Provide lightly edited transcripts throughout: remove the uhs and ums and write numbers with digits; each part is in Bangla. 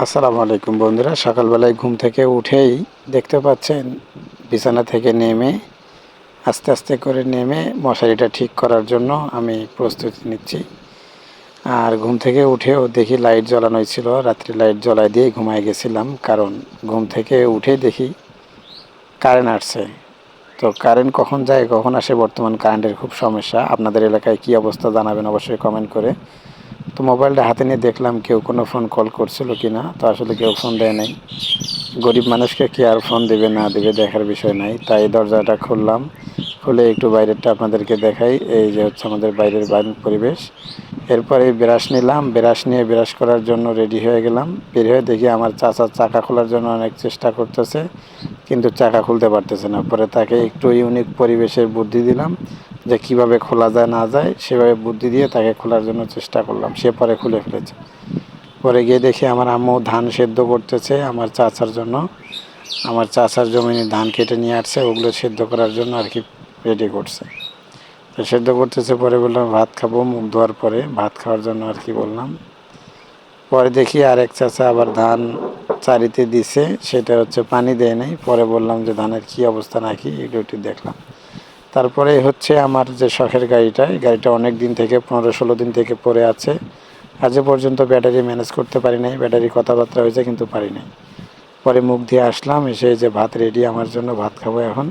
আসসালামু আলাইকুম বন্ধুরা, সকালবেলায় ঘুম থেকে উঠেই দেখতে পাচ্ছেন বিছানা থেকে নেমে আস্তে আস্তে করে নেমে মশারিটা ঠিক করার জন্য আমি প্রস্তুতি নিচ্ছি। আর ঘুম থেকে উঠেও দেখি লাইট জ্বালানোই ছিল, রাত্রি লাইট জ্বালায় দিয়ে ঘুমায় গেছিলাম, কারণ ঘুম থেকে উঠেই দেখি কারেন্ট আসছে। তো কারেন্ট কখন যায় কখন আসে, বর্তমান কারেন্টের খুব সমস্যা। আপনাদের এলাকায় কী অবস্থা জানাবেন অবশ্যই কমেন্ট করে। তো মোবাইলটা হাতে নিয়ে দেখলাম কেউ কোনো ফোন কল করছিল কি না, তো আসলে কেউ ফোন দেয় নাই। গরিব মানুষকে কি আর ফোন দেবে না দেবে দেখার বিষয় নাই, তাই দরজাটা খুললাম। খুলে একটু বাইরেরটা আপনাদেরকে দেখাই। এই যে হচ্ছে আমাদের বাইরের পরিবেশ। এরপরে ব্রাশ নিলাম, ব্রাশ নিয়ে ব্রাশ করার জন্য রেডি হয়ে গেলাম। বের হয়ে দেখি আমার চাচা চাকা খোলার জন্য অনেক চেষ্টা করতেছে, কিন্তু চাকা খুলতে পারতেছে না। পরে তাকে একটু ইউনিক পরিবেশের বুদ্ধি দিলাম যে কিভাবে খোলা যায় না যায়, সেভাবে বুদ্ধি দিয়ে তাকে খোলার জন্য চেষ্টা করলাম। সে পরে খুলে ফেলেছে। পরে গিয়ে দেখি আমার আম্মু ধান সেদ্ধ করতেছে আমার চাচার জন্য। আমার চাচার জমিনে ধান কেটে নিয়ে আসছে, ওগুলো সেদ্ধ করার জন্য আর কি রেডি করছে। তো সেদ্ধ করতেছে, পরে বললাম ভাত খাবো। মুখ ধোয়ার পরে ভাত খাওয়ার জন্য আর কি বললাম। পরে দেখি আরেক চাচা আবার ধান চারিতে দিছে, সেটা হচ্ছে পানি দেয় নাই। পরে বললাম যে ধানের কী অবস্থা নাকি, এগুলো দেখলাম। তারপরে হচ্ছে আমার যে শখের গাড়িটা, এই গাড়িটা অনেক দিন থেকে 15-16 দিন থেকে পড়ে আছে। আজও পর্যন্ত ব্যাটারি ম্যানেজ করতে পারি নাই। ব্যাটারি কথাবার্তা হয়েছে কিন্তু পারি নাই। পরে মুখ দিয়ে আসলাম, এসে যে ভাত রেডি আমার জন্য, ভাত খাবো এখন।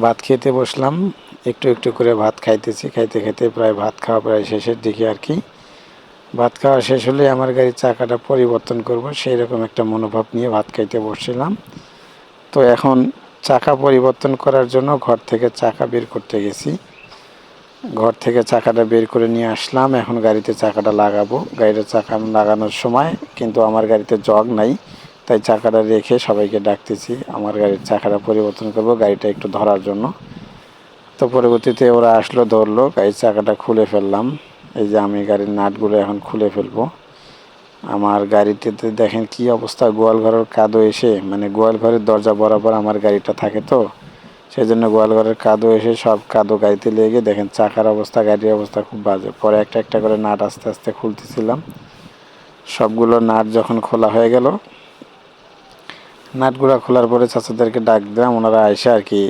ভাত খেতে বসলাম, একটু একটু করে ভাত খাইতেছি। খাইতে খাইতে প্রায় ভাত খাওয়া প্রায় শেষের দিকে আর কি। ভাত খাওয়া শেষ হলে আমার গাড়ির চাকাটা পরিবর্তন করব, সেই রকম একটা মনোভাব নিয়ে ভাত খাইতে বসছিলাম। তো এখন চাকা পরিবর্তন করার জন্য ঘর থেকে চাকা বের করতে গেছি। ঘর থেকে চাকাটা বের করে নিয়ে আসলাম, এখন গাড়িতে চাকাটা লাগাবো। গাড়িতে চাকা লাগানোর সময় কিন্তু আমার গাড়িতে জগ নাই, তাই চাকাটা রেখে সবাইকে ডাকতেছি আমার গাড়ির চাকাটা পরিবর্তন করব গাড়িটা একটু ধরার জন্য। তো পরবর্তীতে ওরা আসলো, ধরলো, গাড়ির চাকাটা খুলে ফেললাম। এই যে আমি গাড়ির নাটগুলো এখন খুলে ফেলবো। আমার গাড়িতে দেখেন কি অবস্থা, গোয়াল ঘরের কাদো এসে, মানে গোয়াল ঘরের দরজা বরাবর আমার গাড়িটা থাকে, তো সেই জন্য গোয়াল ঘরের কাদো এসে সব কাদো গাড়িতে লেগে দেখেন চাকার অবস্থা, গাড়ির অবস্থা খুব বাজে। পরে একটা একটা করে নাট আস্তে আস্তে খুলতেছিলাম। সবগুলো নাট যখন খোলা হয়ে গেল, নাটগুলো খোলার পরে চাচাদেরকে ডাক দিলাম, ওনারা এসে আর কি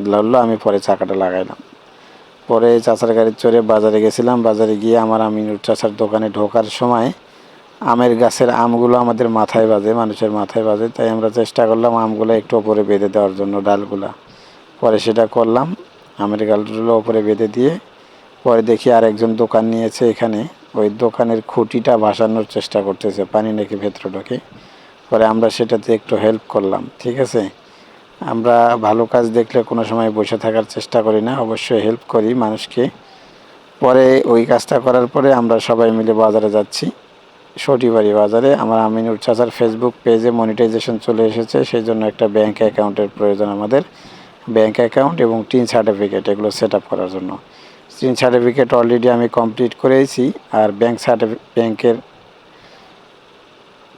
ধরলো। আমি পরে চাকাটা লাগাইলাম। পরে চাচার গাড়ি চড়ে বাজারে গেছিলাম। বাজারে গিয়ে আমার আমিনুর চাচার দোকানে ঢোকার সময় আমের গাছের আমগুলো আমাদের মাথায় বাজে, মানুষের মাথায় বাজে, তাই আমরা চেষ্টা করলাম আমগুলো একটু ওপরে বেঁধে দেওয়ার জন্য, ডালগুলা। পরে সেটা করলাম, আমের ডালগুলো ওপরে বেঁধে দিয়ে পরে দেখি আরেকজন দোকান নিয়েছে এখানে। ওই দোকানের খুঁটিটা ভাসানোর চেষ্টা করতেছে, পানি নাকি ভেতরে ঢোকে। পরে আমরা সেটাতে একটু হেল্প করলাম, ঠিক আছে। আমরা ভালো কাজ দেখলে কোনো সময় বসে থাকার চেষ্টা করি না, অবশ্যই হেল্প করি মানুষকে। পরে ওই কাজটা করার পরে আমরা সবাই মিলে বাজারে যাচ্ছি, সটিবাড়ি বাজারে। আমার আমিনুর চাচার ফেসবুক পেজে মনিটাইজেশন চলে এসেছে, সেই জন্য একটা ব্যাঙ্ক অ্যাকাউন্টের প্রয়োজন আমাদের। ব্যাঙ্ক অ্যাকাউন্ট এবং টিন সার্টিফিকেট, এগুলো সেট আপ করার জন্য। টিন সার্টিফিকেট অলরেডি আমি কমপ্লিট করেছি। আর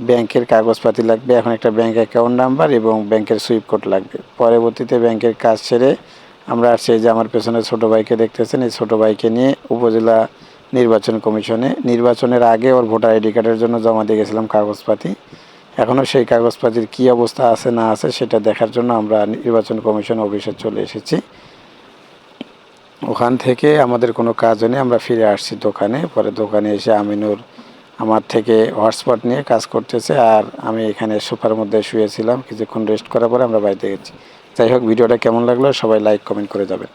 ব্যাংকের কাগজপাতি লাগবে, এখন একটা ব্যাঙ্ক অ্যাকাউন্ট নাম্বার এবং ব্যাংকের সুইফট কোড লাগবে। পরবর্তীতে ব্যাংকের কাজ সেরে আমরা আসছি, যে আমার পেছনে ছোটো ভাইকে দেখতেছেন, এই ছোটো ভাইকে নিয়ে উপজেলা নির্বাচন কমিশনে। নির্বাচনের আগে ওর ভোটার আইডি কার্ডের জন্য জমা দিয়ে গেছিলাম কাগজপাতি। এখনও সেই কাগজপাতির কী অবস্থা আছে না আছে সেটা দেখার জন্য আমরা নির্বাচন কমিশন অফিসে চলে এসেছি। ওখান থেকে আমাদের কোনো কাজ নেই, আমরা ফিরে আসছি দোকানে। পরে দোকানে এসে আমিনুর আমার থেকে হটস্পট নিয়ে কাজ করতেছে, আর আমি এখানে সোফার মধ্যে শুয়েছিলাম। কিছুক্ষণ রেস্ট করার পরে আমরা বাড়িতে গেছি। যাই হোক, ভিডিওটা কেমন লাগলো সবাই লাইক কমেন্ট করে যাবেন।